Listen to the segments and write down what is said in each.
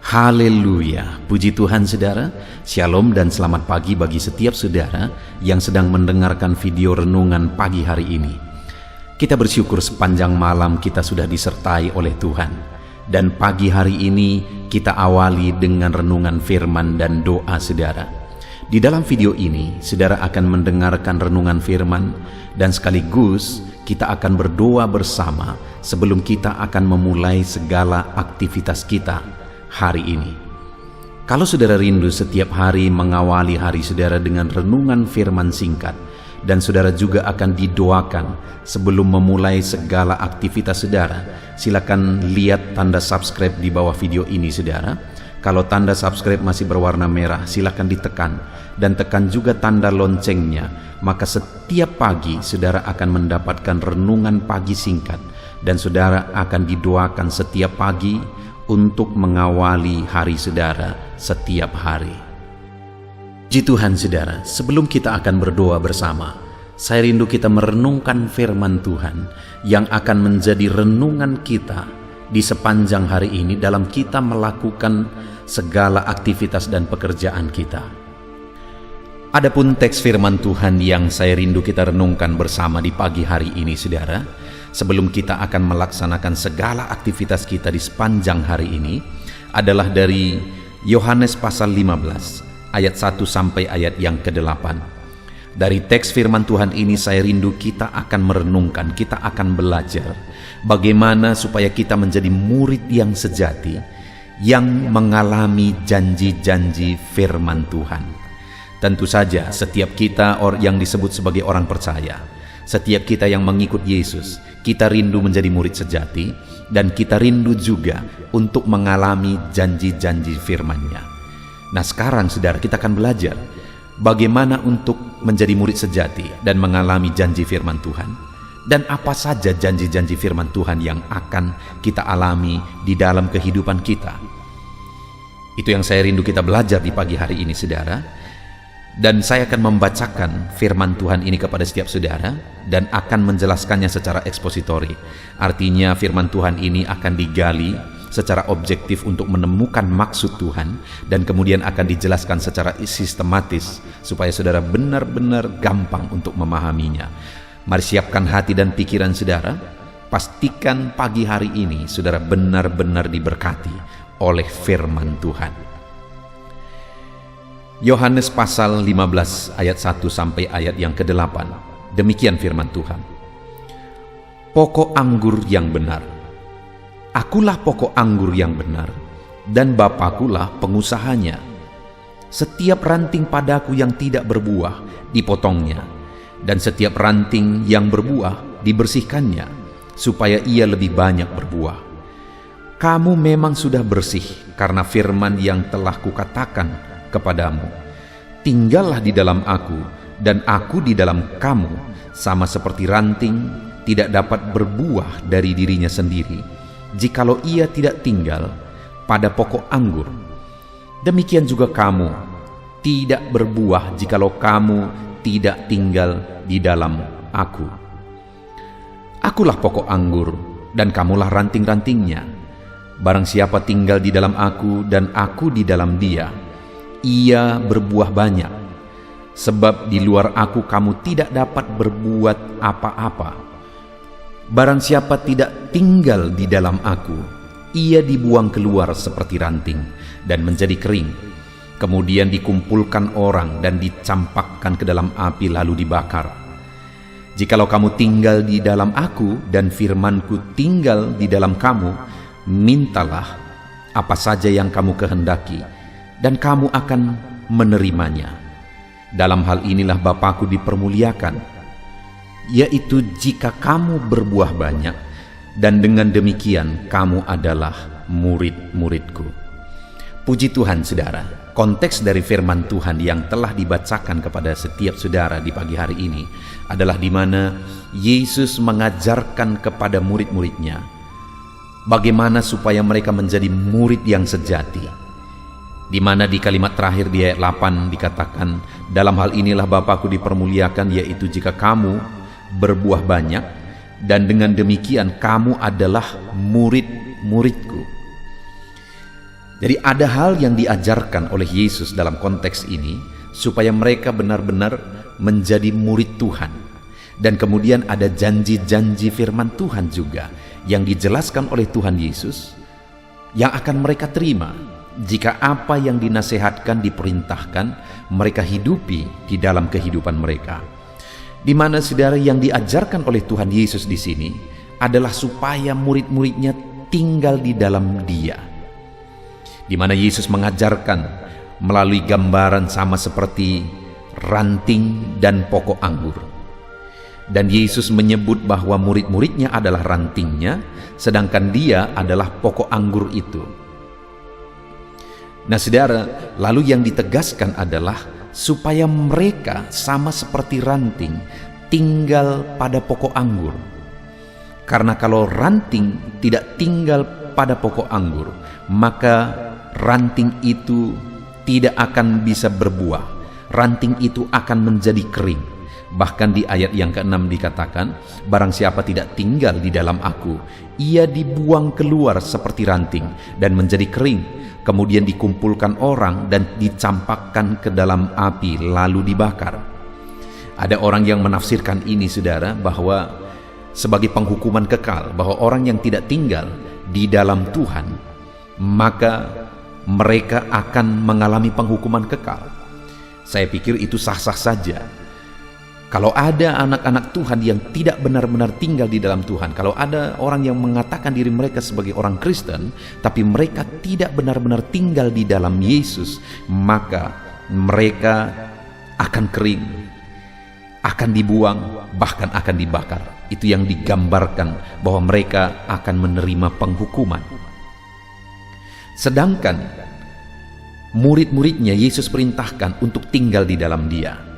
Haleluya, puji Tuhan saudara. Shalom dan selamat pagi bagi setiap saudara yang sedang mendengarkan video renungan pagi hari ini. Kita bersyukur sepanjang malam kita sudah disertai oleh Tuhan. Dan pagi hari ini kita awali dengan renungan firman dan doa saudara. Di dalam video ini saudara akan mendengarkan renungan firman dan sekaligus kita akan berdoa bersama sebelum kita akan memulai segala aktivitas kita hari ini. Kalau saudara rindu setiap hari mengawali hari saudara dengan renungan firman singkat, dan saudara juga akan didoakan sebelum memulai segala aktivitas saudara, silakan lihat tanda subscribe di bawah video ini saudara. Kalau tanda subscribe masih berwarna merah, silakan ditekan dan tekan juga tanda loncengnya. Maka setiap pagi saudara akan mendapatkan renungan pagi singkat, dan saudara akan didoakan setiap pagi untuk mengawali hari saudara setiap hari. Puji Tuhan saudara, sebelum kita akan berdoa bersama, saya rindu kita merenungkan firman Tuhan yang akan menjadi renungan kita di sepanjang hari ini dalam kita melakukan segala aktivitas dan pekerjaan kita. Adapun teks firman Tuhan yang saya rindu kita renungkan bersama di pagi hari ini saudara, sebelum kita akan melaksanakan segala aktivitas kita di sepanjang hari ini, adalah dari Yohanes pasal 15 ayat 1 sampai ayat yang ke-8. Dari teks firman Tuhan ini saya rindu kita akan merenungkan, kita akan belajar bagaimana supaya kita menjadi murid yang sejati, yang mengalami janji-janji firman Tuhan. Tentu saja setiap kita yang disebut sebagai orang percaya, setiap kita yang mengikut Yesus, kita rindu menjadi murid sejati, dan kita rindu juga untuk mengalami janji-janji firman-Nya. Nah sekarang saudara, kita akan belajar bagaimana untuk menjadi murid sejati dan mengalami janji firman Tuhan. Dan apa saja janji-janji firman Tuhan yang akan kita alami di dalam kehidupan kita. Itu yang saya rindu kita belajar di pagi hari ini saudara. Dan saya akan membacakan firman Tuhan ini kepada setiap saudara dan akan menjelaskannya secara ekspositori. Artinya firman Tuhan ini akan digali secara objektif untuk menemukan maksud Tuhan, dan kemudian akan dijelaskan secara sistematis supaya saudara benar-benar gampang untuk memahaminya. Mari siapkan hati dan pikiran saudara. Pastikan pagi hari ini saudara benar-benar diberkati oleh firman Tuhan. Yohanes pasal 15 ayat 1 sampai ayat yang ke-8. Demikian firman Tuhan. Pokok anggur yang benar. Akulah pokok anggur yang benar, dan Bapakulah pengusahanya. Setiap ranting padaku yang tidak berbuah dipotongnya, dan setiap ranting yang berbuah dibersihkannya, supaya ia lebih banyak berbuah. Kamu memang sudah bersih karena firman yang telah kukatakan kepadamu. Tinggallah di dalam aku, dan aku di dalam kamu, sama seperti ranting tidak dapat berbuah dari dirinya sendiri jikalau ia tidak tinggal pada pokok anggur. Demikian juga kamu tidak berbuah jikalau kamu tidak tinggal di dalam aku. Akulah pokok anggur, dan kamulah ranting-rantingnya. Barang siapa tinggal di dalam aku dan aku di dalam dia, ia berbuah banyak, sebab di luar aku kamu tidak dapat berbuat apa-apa. Barang siapa tidak tinggal di dalam aku, ia dibuang keluar seperti ranting dan menjadi kering, kemudian dikumpulkan orang dan dicampakkan ke dalam api lalu dibakar. Jikalau kamu tinggal di dalam aku dan firmanku tinggal di dalam kamu, mintalah apa saja yang kamu kehendaki, dan kamu akan menerimanya. Dalam hal inilah Bapakku dipermuliakan, yaitu jika kamu berbuah banyak, dan dengan demikian kamu adalah murid-muridku. Puji Tuhan saudara, konteks dari firman Tuhan yang telah dibacakan kepada setiap saudara di pagi hari ini adalah di mana Yesus mengajarkan kepada murid-muridnya bagaimana supaya mereka menjadi murid yang sejati. Di mana di kalimat terakhir di ayat 8 dikatakan, dalam hal inilah Bapakku dipermuliakan, yaitu jika kamu berbuah banyak, dan dengan demikian kamu adalah murid-muridku. Jadi ada hal yang diajarkan oleh Yesus dalam konteks ini supaya mereka benar-benar menjadi murid Tuhan. Dan kemudian ada janji-janji firman Tuhan juga yang dijelaskan oleh Tuhan Yesus yang akan mereka terima jika apa yang dinasehatkan, diperintahkan, mereka hidupi di dalam kehidupan mereka. Di mana saudara, yang diajarkan oleh Tuhan Yesus di sini adalah supaya murid-muridnya tinggal di dalam Dia. Di mana Yesus mengajarkan melalui gambaran sama seperti ranting dan pokok anggur. Dan Yesus menyebut bahwa murid-muridnya adalah rantingnya, sedangkan Dia adalah pokok anggur itu. Nah saudara, lalu yang ditegaskan adalah supaya mereka sama seperti ranting tinggal pada pokok anggur. Karena kalau ranting tidak tinggal pada pokok anggur, maka ranting itu tidak akan bisa berbuah. Ranting itu akan menjadi kering. Bahkan di ayat yang ke-6 dikatakan, barang siapa tidak tinggal di dalam aku, ia dibuang keluar seperti ranting dan menjadi kering, kemudian dikumpulkan orang dan dicampakkan ke dalam api lalu dibakar. Ada orang yang menafsirkan ini saudara, bahwa sebagai penghukuman kekal, bahwa orang yang tidak tinggal di dalam Tuhan, maka mereka akan mengalami penghukuman kekal. Saya pikir itu sah-sah saja. Kalau ada anak-anak Tuhan yang tidak benar-benar tinggal di dalam Tuhan, kalau ada orang yang mengatakan diri mereka sebagai orang Kristen, tapi mereka tidak benar-benar tinggal di dalam Yesus, maka mereka akan kering, akan dibuang, bahkan akan dibakar. Itu yang digambarkan bahwa mereka akan menerima penghukuman. Sedangkan murid-muridnya Yesus perintahkan untuk tinggal di dalam Dia.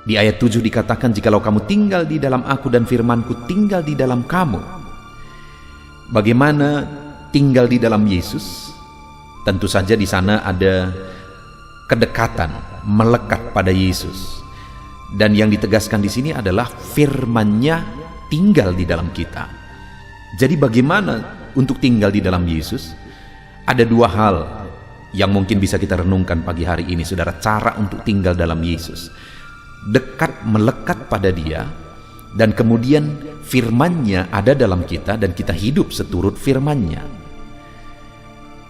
Di ayat 7 dikatakan, jikalau kamu tinggal di dalam aku dan firmanku tinggal di dalam kamu. Bagaimana tinggal di dalam Yesus? Tentu saja di sana ada kedekatan, melekat pada Yesus. Dan yang ditegaskan di sini adalah firman-Nya tinggal di dalam kita. Jadi bagaimana untuk tinggal di dalam Yesus? Ada dua hal yang mungkin bisa kita renungkan pagi hari ini, saudara, cara untuk tinggal dalam Yesus. Dekat, melekat pada Dia, dan kemudian firman-Nya ada dalam kita dan kita hidup seturut firman-Nya.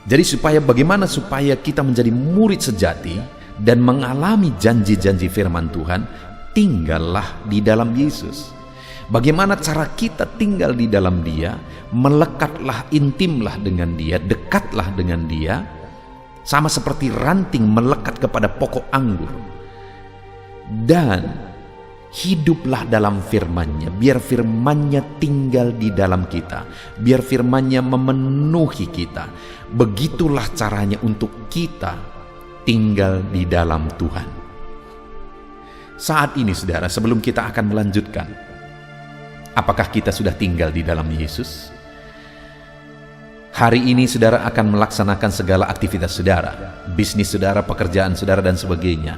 Jadi bagaimana supaya kita menjadi murid sejati dan mengalami janji-janji firman Tuhan? Tinggallah di dalam Yesus. Bagaimana cara kita tinggal di dalam Dia? Melekatlah, intimlah dengan Dia, dekatlah dengan Dia, sama seperti ranting melekat kepada pokok anggur. Dan hiduplah dalam firman-Nya, biar firman-Nya tinggal di dalam kita, biar firman-Nya memenuhi kita. Begitulah caranya untuk kita tinggal di dalam Tuhan. Saat ini saudara, sebelum kita akan melanjutkan, apakah kita sudah tinggal di dalam Yesus? Hari ini saudara akan melaksanakan segala aktivitas saudara, bisnis saudara, pekerjaan saudara, dan sebagainya.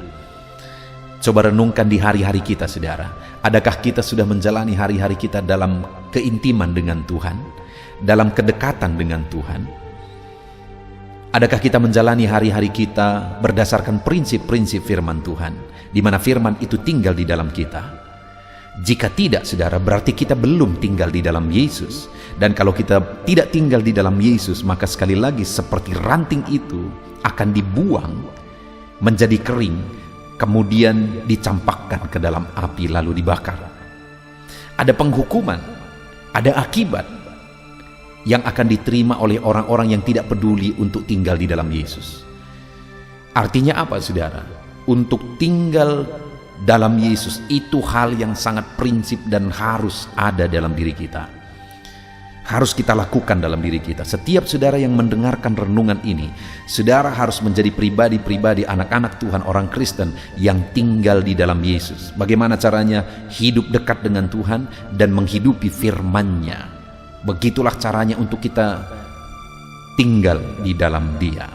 Coba renungkan di hari-hari kita saudara. Adakah kita sudah menjalani hari-hari kita dalam keintiman dengan Tuhan, dalam kedekatan dengan Tuhan? Adakah kita menjalani hari-hari kita berdasarkan prinsip-prinsip firman Tuhan, di mana firman itu tinggal di dalam kita? Jika tidak saudara, berarti kita belum tinggal di dalam Yesus. Dan kalau kita tidak tinggal di dalam Yesus, maka sekali lagi seperti ranting itu akan dibuang menjadi kering, kemudian dicampakkan ke dalam api lalu dibakar. Ada penghukuman, ada akibat yang akan diterima oleh orang-orang yang tidak peduli untuk tinggal di dalam Yesus. Artinya apa saudara? Untuk tinggal dalam Yesus itu hal yang sangat prinsip dan harus ada dalam diri kita. Harus kita lakukan dalam diri kita. Setiap saudara yang mendengarkan renungan ini, saudara harus menjadi pribadi-pribadi anak-anak Tuhan, orang Kristen yang tinggal di dalam Yesus. Bagaimana caranya? Hidup dekat dengan Tuhan dan menghidupi firman-Nya. Begitulah caranya untuk kita tinggal di dalam Dia.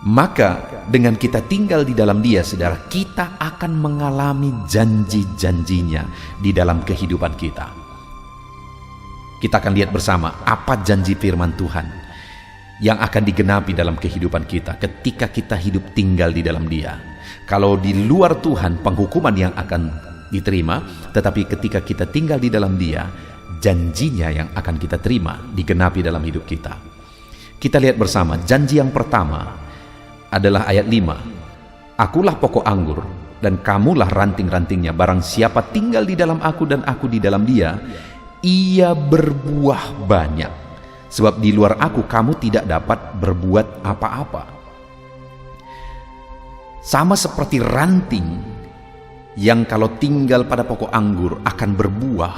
Maka dengan kita tinggal di dalam Dia, saudara, kita akan mengalami janji-janjinya di dalam kehidupan kita. Kita akan lihat bersama apa janji firman Tuhan yang akan digenapi dalam kehidupan kita ketika kita hidup tinggal di dalam Dia. Kalau di luar Tuhan, penghukuman yang akan diterima, tetapi ketika kita tinggal di dalam Dia, janjinya yang akan kita terima digenapi dalam hidup kita. Kita lihat bersama, janji yang pertama adalah ayat 5. Akulah pokok anggur dan kamulah ranting-rantingnya. Barang siapa tinggal di dalam aku dan aku di dalam dia, ia berbuah banyak. Sebab di luar aku kamu tidak dapat berbuat apa-apa. Sama seperti ranting yang kalau tinggal pada pokok anggur akan berbuah,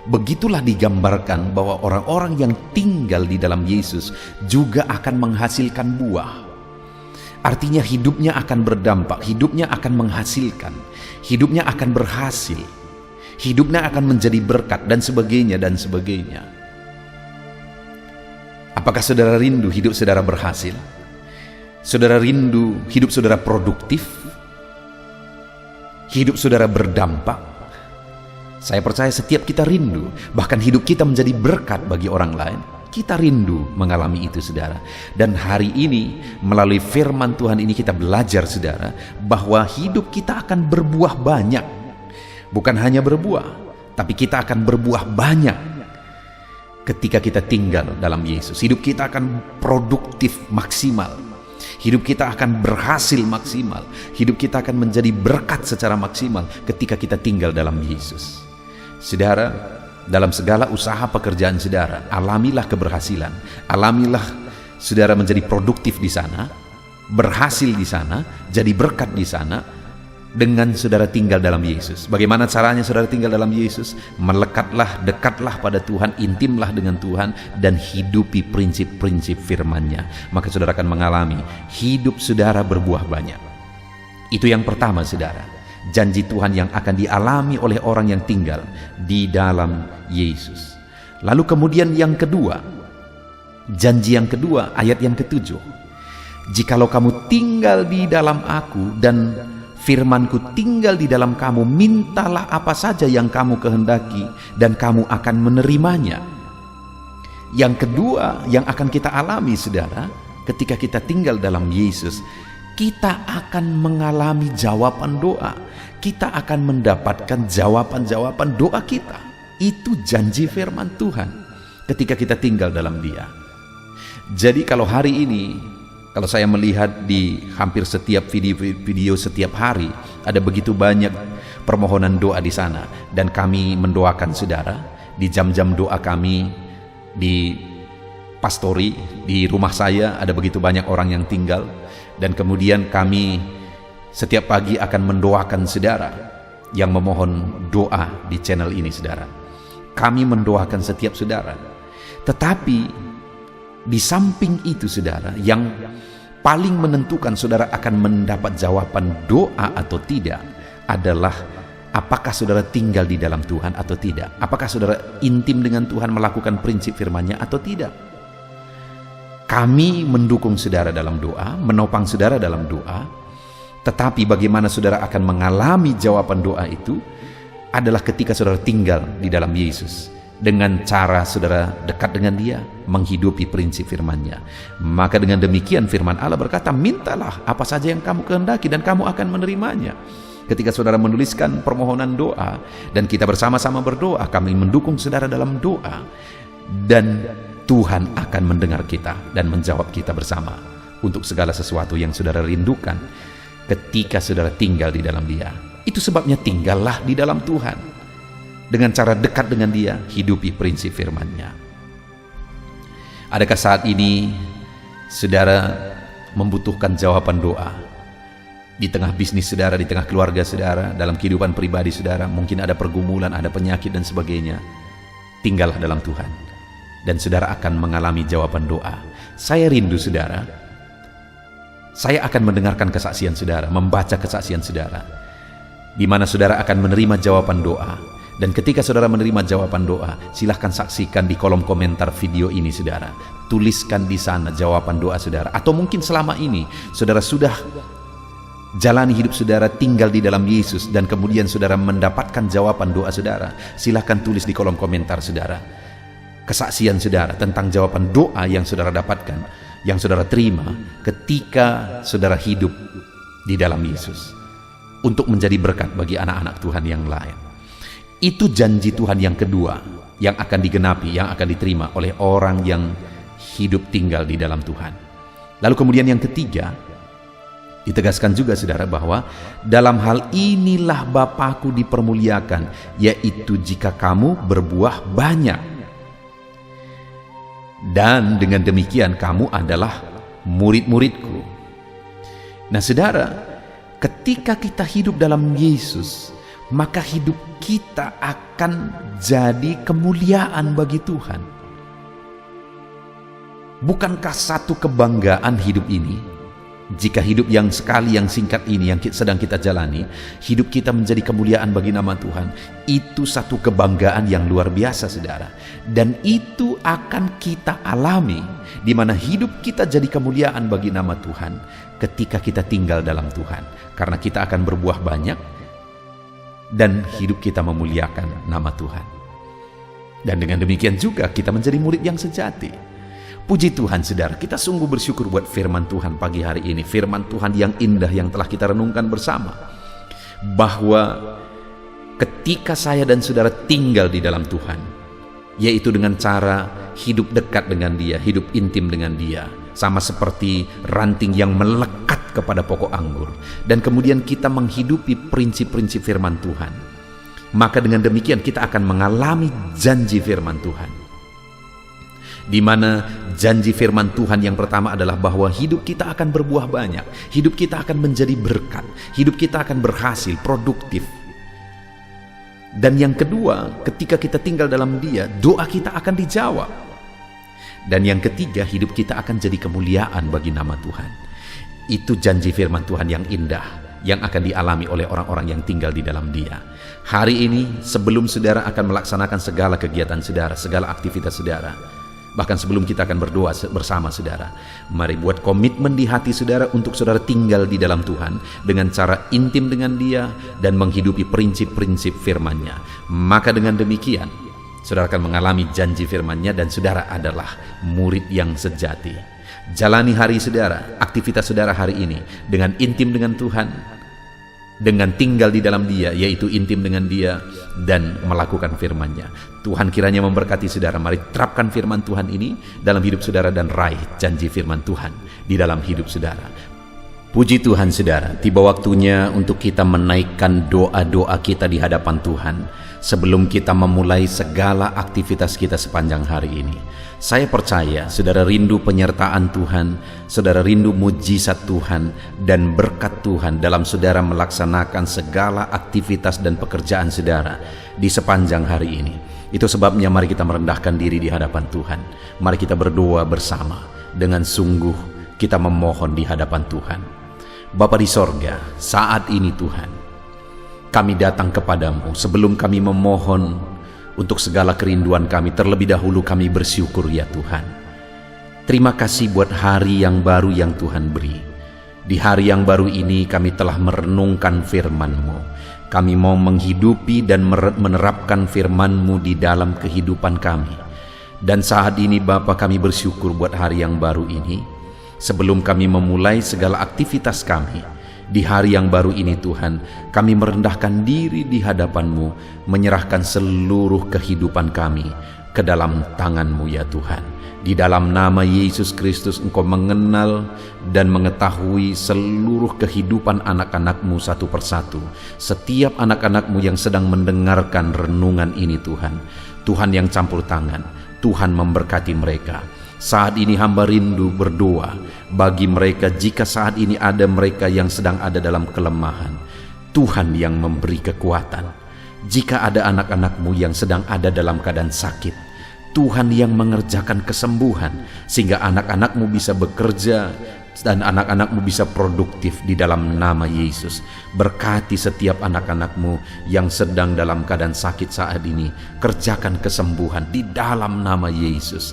begitulah digambarkan bahwa orang-orang yang tinggal di dalam Yesus juga akan menghasilkan buah. Artinya hidupnya akan berdampak, hidupnya akan menghasilkan, hidupnya akan berhasil, hidupnya akan menjadi berkat dan sebagainya dan sebagainya. Apakah saudara rindu hidup saudara berhasil? Saudara rindu hidup saudara produktif? Hidup saudara berdampak? Saya percaya setiap kita rindu, bahkan hidup kita menjadi berkat bagi orang lain. Kita rindu mengalami itu, saudara. Dan hari ini melalui firman Tuhan ini kita belajar, saudara, bahwa hidup kita akan berbuah banyak. Bukan hanya berbuah, tapi kita akan berbuah banyak ketika kita tinggal dalam Yesus. Hidup kita akan produktif maksimal. Hidup kita akan berhasil maksimal. Hidup kita akan menjadi berkat secara maksimal ketika kita tinggal dalam Yesus. Saudara, dalam segala usaha pekerjaan saudara, alamilah keberhasilan. Alamilah saudara menjadi produktif di sana, berhasil di sana, jadi berkat di sana, dengan saudara tinggal dalam Yesus. Bagaimana caranya saudara tinggal dalam Yesus? Melekatlah, dekatlah pada Tuhan, intimlah dengan Tuhan, dan hidupi prinsip-prinsip firman-Nya. Maka saudara akan mengalami hidup saudara berbuah banyak. Itu yang pertama, saudara. Janji Tuhan yang akan dialami oleh orang yang tinggal di dalam Yesus. Lalu kemudian yang kedua, janji yang kedua, ayat yang ke-7. Jikalau kamu tinggal di dalam aku dan firmanku tinggal di dalam kamu, mintalah apa saja yang kamu kehendaki dan kamu akan menerimanya. Yang kedua yang akan kita alami, saudara, ketika kita tinggal dalam Yesus, kita akan mengalami jawaban doa. Kita akan mendapatkan jawaban-jawaban doa kita. Itu janji firman Tuhan ketika kita tinggal dalam Dia. Jadi kalau hari ini, kalau saya melihat di hampir setiap video setiap hari, ada begitu banyak permohonan doa di sana. Dan kami mendoakan saudara di jam-jam doa kami di pastori, di rumah saya ada begitu banyak orang yang tinggal. Dan kemudian kami setiap pagi akan mendoakan saudara yang memohon doa di channel ini, saudara. Kami mendoakan setiap saudara. Tetapi di samping itu, saudara, yang paling menentukan saudara akan mendapat jawaban doa atau tidak adalah apakah saudara tinggal di dalam Tuhan atau tidak. Apakah saudara intim dengan Tuhan, melakukan prinsip firman-Nya atau tidak. Kami mendukung saudara dalam doa, menopang saudara dalam doa. Tetapi bagaimana saudara akan mengalami jawaban doa itu adalah ketika saudara tinggal di dalam Yesus. Dengan cara saudara dekat dengan Dia, menghidupi prinsip firman-Nya. Maka dengan demikian firman Allah berkata, mintalah apa saja yang kamu kehendaki dan kamu akan menerimanya. Ketika saudara menuliskan permohonan doa dan kita bersama-sama berdoa, kami mendukung saudara dalam doa, dan Tuhan akan mendengar kita dan menjawab kita bersama untuk segala sesuatu yang saudara rindukan ketika saudara tinggal di dalam Dia. Itu sebabnya tinggallah di dalam Tuhan. Dengan cara dekat dengan Dia, hidupi prinsip firman-Nya. Adakah saat ini saudara membutuhkan jawaban doa? Di tengah bisnis saudara, di tengah keluarga saudara, dalam kehidupan pribadi saudara, mungkin ada pergumulan, ada penyakit dan sebagainya. Tinggallah dalam Tuhan, dan saudara akan mengalami jawaban doa. Saya rindu, saudara, saya akan mendengarkan kesaksian saudara, membaca kesaksian saudara, di mana saudara akan menerima jawaban doa. Dan ketika saudara menerima jawaban doa, silahkan saksikan di kolom komentar video ini, saudara. Tuliskan di sana jawaban doa saudara. Atau mungkin selama ini saudara sudah jalani hidup saudara tinggal di dalam Yesus, dan kemudian saudara mendapatkan jawaban doa saudara. Silahkan tulis di kolom komentar, saudara. kesaksian saudara tentang jawaban doa yang saudara dapatkan, yang saudara terima ketika saudara hidup di dalam Yesus, untuk menjadi berkat bagi anak-anak Tuhan yang lain. Itu janji Tuhan yang kedua yang akan digenapi, yang akan diterima oleh orang yang hidup tinggal di dalam Tuhan. Lalu kemudian yang ketiga, ditegaskan juga saudara bahwa dalam hal inilah Bapa-Ku dipermuliakan, yaitu jika kamu berbuah banyak. Dan dengan demikian kamu adalah murid-murid-Ku. Nah saudara, ketika kita hidup dalam Yesus, maka hidup kita akan jadi kemuliaan bagi Tuhan. Bukankah satu kebanggaan hidup ini, jika hidup yang sekali yang singkat ini yang sedang kita jalani, hidup kita menjadi kemuliaan bagi nama Tuhan, itu satu kebanggaan yang luar biasa saudara. Dan itu akan kita alami, di mana hidup kita jadi kemuliaan bagi nama Tuhan ketika kita tinggal dalam Tuhan, karena kita akan berbuah banyak dan hidup kita memuliakan nama Tuhan. Dan dengan demikian juga kita menjadi murid yang sejati. Puji Tuhan saudara, kita sungguh bersyukur buat firman Tuhan pagi hari ini, firman Tuhan yang indah yang telah kita renungkan bersama, bahwa ketika saya dan saudara tinggal di dalam Tuhan, yaitu dengan cara hidup dekat dengan Dia, hidup intim dengan Dia, sama seperti ranting yang melekat kepada pokok anggur, dan kemudian kita menghidupi prinsip-prinsip firman Tuhan, maka dengan demikian kita akan mengalami janji firman Tuhan, di mana janji firman Tuhan yang pertama adalah bahwa hidup kita akan berbuah banyak, hidup kita akan menjadi berkat, hidup kita akan berhasil, produktif. Dan yang kedua, ketika kita tinggal dalam Dia, doa kita akan dijawab. Dan yang ketiga, hidup kita akan jadi kemuliaan bagi nama Tuhan. Itu janji firman Tuhan yang indah yang akan dialami oleh orang-orang yang tinggal di dalam Dia. Hari ini, sebelum saudara akan melaksanakan segala kegiatan saudara, segala aktivitas saudara, bahkan sebelum kita akan berdoa bersama saudara, mari buat komitmen di hati saudara untuk saudara tinggal di dalam Tuhan dengan cara intim dengan Dia dan menghidupi prinsip-prinsip firman-Nya. Maka dengan demikian saudara akan mengalami janji firman-Nya dan saudara adalah murid yang sejati. Jalani hari saudara, aktivitas saudara hari ini dengan intim dengan Tuhan, dengan tinggal di dalam Dia, yaitu intim dengan Dia dan melakukan firman-Nya. Tuhan kiranya memberkati saudara. Mari terapkan firman Tuhan ini dalam hidup saudara dan raih janji firman Tuhan di dalam hidup saudara. Puji Tuhan saudara, tiba waktunya untuk kita menaikkan doa-doa kita di hadapan Tuhan sebelum kita memulai segala aktivitas kita sepanjang hari ini. Saya percaya saudara rindu penyertaan Tuhan, saudara rindu mujizat Tuhan dan berkat Tuhan dalam saudara melaksanakan segala aktivitas dan pekerjaan saudara di sepanjang hari ini. Itu sebabnya mari kita merendahkan diri di hadapan Tuhan. Mari kita berdoa bersama dengan sungguh kita memohon di hadapan Tuhan. Bapa di sorga, saat ini Tuhan, kami datang kepadamu sebelum kami memohon untuk segala kerinduan kami. Terlebih dahulu kami bersyukur ya Tuhan. Terima kasih buat hari yang baru yang Tuhan beri. Di hari yang baru ini kami telah merenungkan firman-Mu. Kami mau menghidupi dan menerapkan firman-Mu di dalam kehidupan kami. Dan saat ini Bapa, kami bersyukur buat hari yang baru ini. Sebelum kami memulai segala aktivitas kami di hari yang baru ini Tuhan, kami merendahkan diri di hadapan-Mu, menyerahkan seluruh kehidupan kami ke dalam tangan-Mu ya Tuhan. Di dalam nama Yesus Kristus Engkau mengenal dan mengetahui seluruh kehidupan anak-anak-Mu satu persatu. Setiap anak-anak-Mu yang sedang mendengarkan renungan ini Tuhan, Tuhan yang campur tangan, Tuhan memberkati mereka. Saat ini hamba rindu berdoa bagi mereka jika saat ini ada mereka yang sedang ada dalam kelemahan. Tuhan yang memberi kekuatan. Jika ada anak-anak-Mu yang sedang ada dalam keadaan sakit, Tuhan yang mengerjakan kesembuhan sehingga anak-anak-Mu bisa bekerja dan anak-anak-Mu bisa produktif di dalam nama Yesus. Berkati setiap anak-anak-Mu yang sedang dalam keadaan sakit saat ini. Kerjakan kesembuhan di dalam nama Yesus.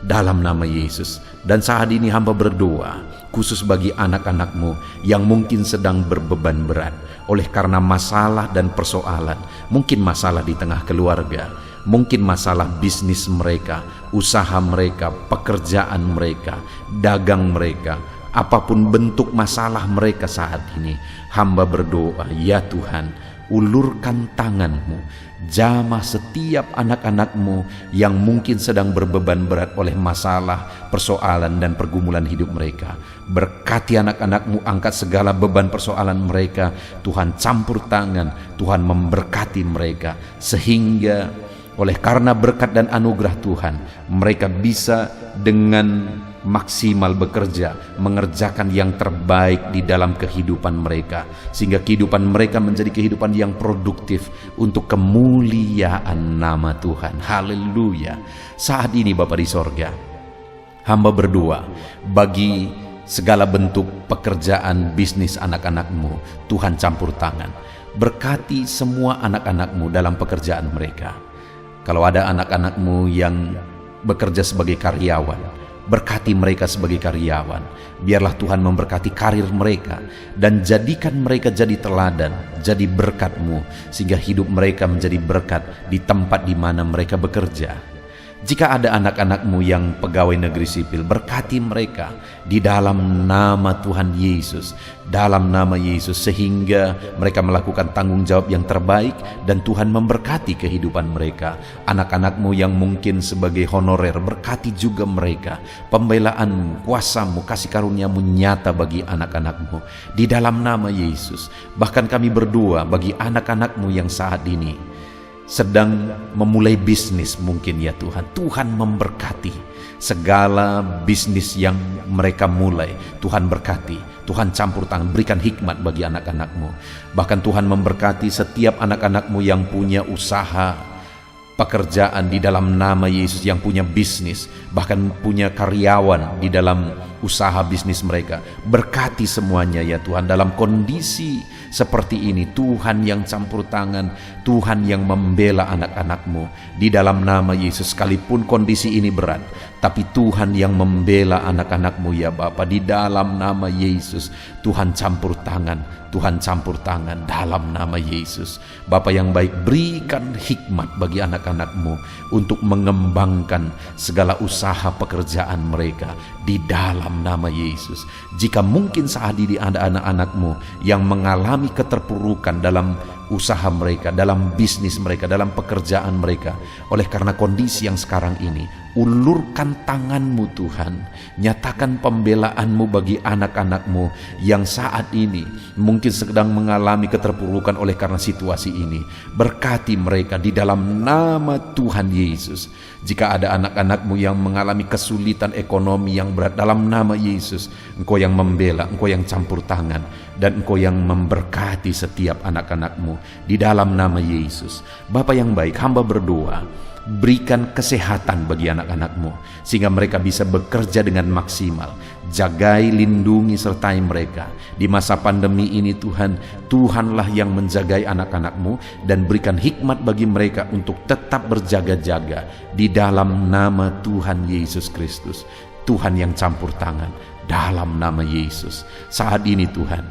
Dalam nama Yesus. Dan saat ini hamba berdoa khusus bagi anak-anak-Mu yang mungkin sedang berbeban berat oleh karena masalah dan persoalan. Mungkin masalah di tengah keluarga, Mungkin masalah bisnis mereka, usaha mereka, pekerjaan mereka, dagang mereka, apapun bentuk masalah mereka saat ini, hamba berdoa, ya Tuhan, ulurkan tangan-Mu, jamah setiap anak-anak-Mu yang mungkin sedang berbeban berat oleh masalah, persoalan dan pergumulan hidup mereka. Berkati anak-anak-Mu, angkat segala beban persoalan mereka. Tuhan campur tangan, Tuhan memberkati mereka, sehingga oleh karena berkat dan anugerah Tuhan, mereka bisa dengan maksimal bekerja, mengerjakan yang terbaik di dalam kehidupan mereka, sehingga kehidupan mereka menjadi kehidupan yang produktif untuk kemuliaan nama Tuhan. Haleluya. Saat ini Bapa di sorga, hamba berdoa bagi segala bentuk pekerjaan bisnis anak-anak-Mu. Tuhan campur tangan, berkati semua anak-anak-Mu dalam pekerjaan mereka. Kalau ada anak-anak-Mu yang bekerja sebagai karyawan, berkati mereka sebagai karyawan. Biarlah Tuhan memberkati karir mereka dan jadikan mereka jadi teladan, jadi berkat-Mu, sehingga hidup mereka menjadi berkat di tempat di mana mereka bekerja. Jika ada anak-anak-Mu yang pegawai negeri sipil, berkati mereka di dalam nama Tuhan Yesus, dalam nama Yesus, sehingga mereka melakukan tanggung jawab yang terbaik dan Tuhan memberkati kehidupan mereka. Anak-anak-Mu yang mungkin sebagai honorer, berkati juga mereka. Pembelaan-Mu, kuasa-Mu, kasih karunia-Mu nyata bagi anak-anak-Mu di dalam nama Yesus. Bahkan kami berdoa bagi anak-anak-Mu yang saat ini sedang memulai bisnis mungkin, ya Tuhan. Tuhan memberkati segala bisnis yang mereka mulai. Tuhan berkati, Tuhan campur tangan, berikan hikmat bagi anak-anak-Mu. Bahkan Tuhan memberkati setiap anak-anak-Mu yang punya usaha, pekerjaan di dalam nama Yesus, yang punya bisnis, bahkan punya karyawan di dalam usaha bisnis mereka. Berkati semuanya ya Tuhan. Dalam kondisi seperti ini, Tuhan yang campur tangan, Tuhan yang membela anak-anak-Mu di dalam nama Yesus. Sekalipun kondisi ini berat, tapi Tuhan yang membela anak-anak-Mu ya Bapa, di dalam nama Yesus. Tuhan campur tangan, Tuhan campur tangan dalam nama Yesus. Bapa yang baik, berikan hikmat bagi anak-anak-Mu untuk mengembangkan segala usaha pekerjaan mereka di dalam nama Yesus. Jika mungkin saat ini ada anak-anak-Mu yang mengalami keterpurukan dalam usaha mereka, dalam bisnis mereka, dalam pekerjaan mereka, oleh karena kondisi yang sekarang ini, ulurkan tangan-Mu Tuhan, nyatakan pembelaan-Mu bagi anak-anak-Mu yang saat ini mungkin sedang mengalami keterpurukan oleh karena situasi ini. Berkati mereka di dalam nama Tuhan Yesus. Jika ada anak-anak-Mu yang mengalami kesulitan ekonomi yang berat, dalam nama Yesus, Engkau yang membela, Engkau yang campur tangan, dan Engkau yang memberkati setiap anak-anak-Mu di dalam nama Yesus. Bapa yang baik, hamba berdoa, berikan kesehatan bagi anak-anak-Mu sehingga mereka bisa bekerja dengan maksimal. Jagai, lindungi, sertai mereka di masa pandemi ini Tuhan. Tuhanlah yang menjagai anak-anak-Mu dan berikan hikmat bagi mereka untuk tetap berjaga-jaga di dalam nama Tuhan Yesus Kristus. Tuhan yang campur tangan dalam nama Yesus. Saat ini Tuhan,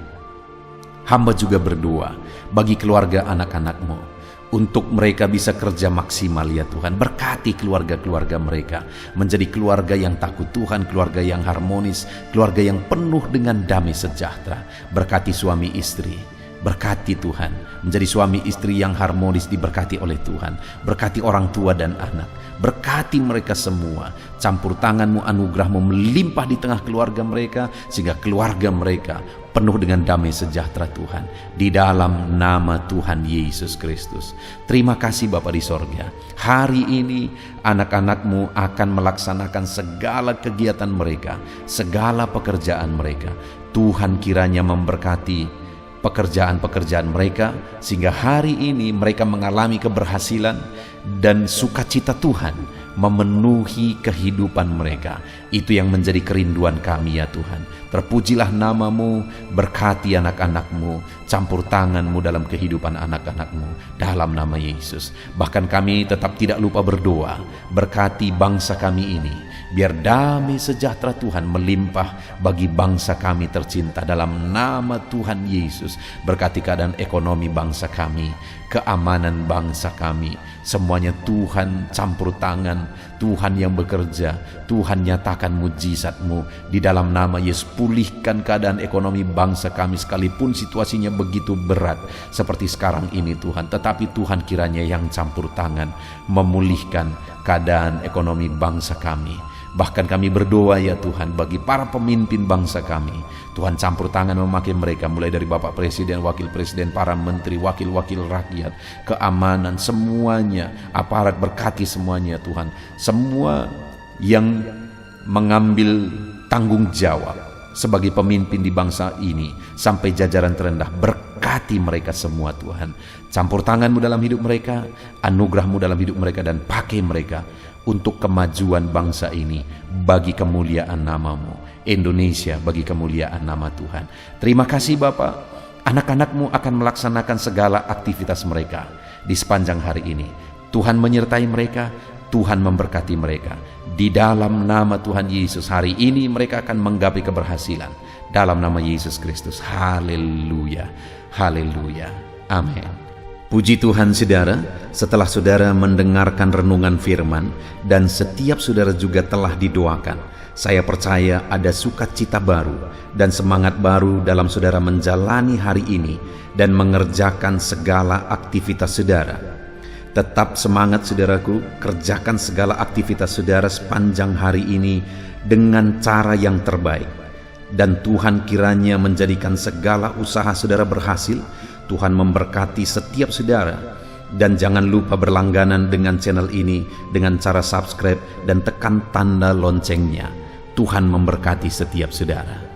hamba juga berdoa bagi keluarga anak-anak-Mu untuk mereka bisa kerja maksimal ya Tuhan. Berkati keluarga-keluarga mereka menjadi keluarga yang takut Tuhan, keluarga yang harmonis, keluarga yang penuh dengan damai sejahtera. Berkati suami istri, berkati Tuhan, menjadi suami istri yang harmonis, diberkati oleh Tuhan. Berkati orang tua dan anak, berkati mereka semua. Campur tangan-Mu, anugerah-Mu melimpah di tengah keluarga mereka, sehingga keluarga mereka penuh dengan damai sejahtera Tuhan, di dalam nama Tuhan Yesus Kristus. Terima kasih Bapa di sorga. Hari ini anak-anak-Mu akan melaksanakan segala kegiatan mereka, segala pekerjaan mereka. Tuhan kiranya memberkati pekerjaan-pekerjaan mereka, sehingga hari ini mereka mengalami keberhasilan dan sukacita Tuhan memenuhi kehidupan mereka. Itu yang menjadi kerinduan kami ya Tuhan. Terpujilah nama-Mu, berkati anak-anak-Mu, campur tangan-Mu dalam kehidupan anak-anak-Mu dalam nama Yesus. Bahkan kami tetap tidak lupa berdoa, berkati bangsa kami ini Biar damai sejahtera Tuhan melimpah bagi bangsa kami tercinta dalam nama Tuhan Yesus. Berkati keadaan ekonomi bangsa kami, keamanan bangsa kami, semuanya Tuhan campur tangan, Tuhan yang bekerja, Tuhan nyatakan mujizat-Mu di dalam nama Yesus. Pulihkan keadaan ekonomi bangsa kami sekalipun situasinya begitu berat seperti sekarang ini Tuhan, tetapi Tuhan kiranya yang campur tangan memulihkan keadaan ekonomi bangsa kami. Bahkan kami berdoa ya Tuhan bagi para pemimpin bangsa kami, Tuhan campur tangan memakai mereka, mulai dari Bapak Presiden, Wakil Presiden, para menteri, wakil-wakil rakyat, keamanan, semuanya, aparat, berkati semuanya Tuhan. Semua yang mengambil tanggung jawab sebagai pemimpin di bangsa ini sampai jajaran terendah, berkati mereka semua Tuhan. Campur tangan-Mu dalam hidup mereka, anugerah-Mu dalam hidup mereka, dan pakai mereka untuk kemajuan bangsa ini bagi kemuliaan nama-Mu. Indonesia bagi kemuliaan nama Tuhan. Terima kasih Bapak, anak-anak-Mu akan melaksanakan segala aktivitas mereka di sepanjang hari ini. Tuhan menyertai mereka, Tuhan memberkati mereka. Di dalam nama Tuhan Yesus, hari ini mereka akan menggapai keberhasilan dalam nama Yesus Kristus. Haleluya, haleluya, amin. Puji Tuhan saudara, setelah saudara mendengarkan renungan firman dan setiap saudara juga telah didoakan, saya percaya ada sukacita baru dan semangat baru dalam saudara menjalani hari ini dan mengerjakan segala aktivitas saudara. Tetap semangat saudaraku, kerjakan segala aktivitas saudara sepanjang hari ini dengan cara yang terbaik. Dan Tuhan kiranya menjadikan segala usaha saudara berhasil. Tuhan memberkati setiap saudara. Dan jangan lupa berlangganan dengan channel ini dengan cara subscribe dan tekan tanda loncengnya. Tuhan memberkati setiap saudara.